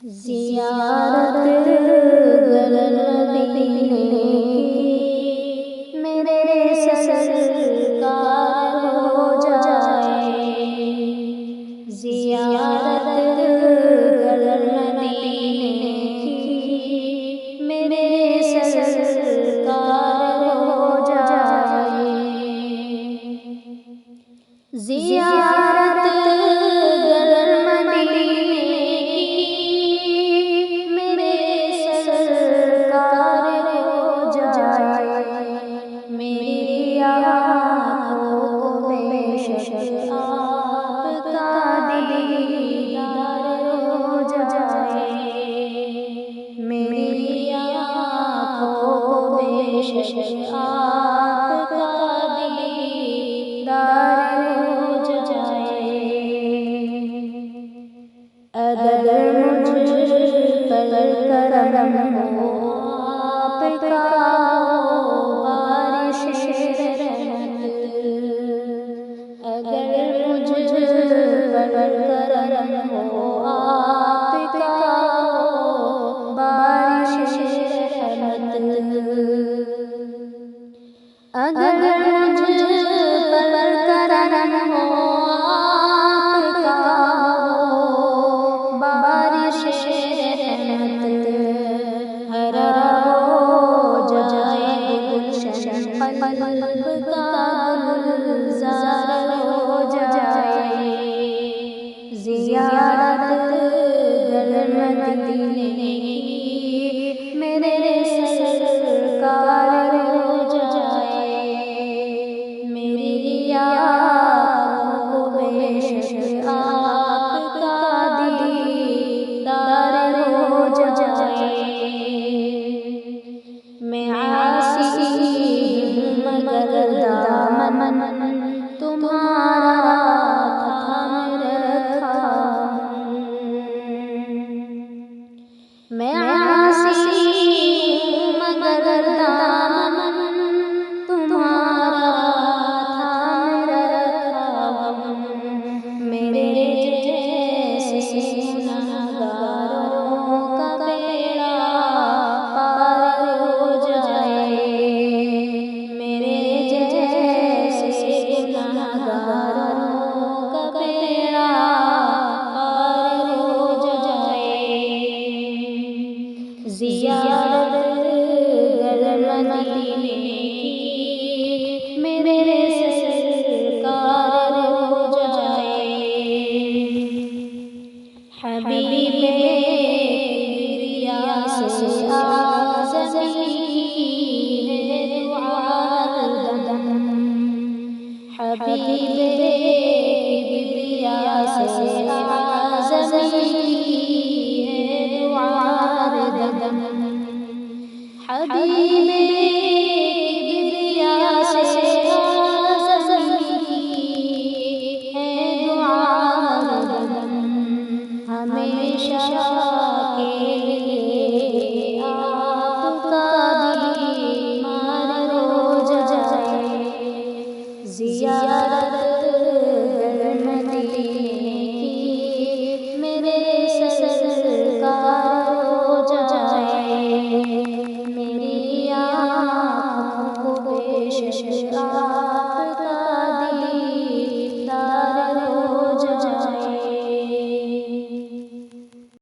زیارت گر مدینے کی میرے سرکار ہو جائے، زیارت گر مدینے کی میرے سرکار ہو جائے، زیارت گر مدینے آپ کا دیدار ہو جائے، اگر مجھ پر کرم ہو آپ کا بارش رحمت، اگر مجھ پر کرم ہو آپ کا بارش رحمت، اگر مجھ پر کرم ہو آپ کا بارش رحمت، ہرا ہو جائے گلشن قلب کا گلزار ہو جائے، زیارت گر مدینے کی میرے سرکار ہو جائے، میری آنکھوں کو بے شک آپ کا دیدار ہو جائے، میں عاصی ہوں مگر دامن تمہارا تھام رکھا ہوں، میں عاصی ہوں مگر دامن تمہارا تھام رکھا ہوں، میرے جیسے گنہگاروں کا بیڑا پار ہو جائے، میرے جیسے گنہگاروں کا بیڑا پار ہو جائے، زیارت گر مدینے کی میرے سرکار ہو جائے، حبیب کبریا سے آزمی کی ہے دعا ہر دم، حبیب کبریا سے آزمی کی ہے دعا ہر دم، حبیب کبریا سے آزمی کی ہے دعا ہر دم، ہمیشہ کے لیے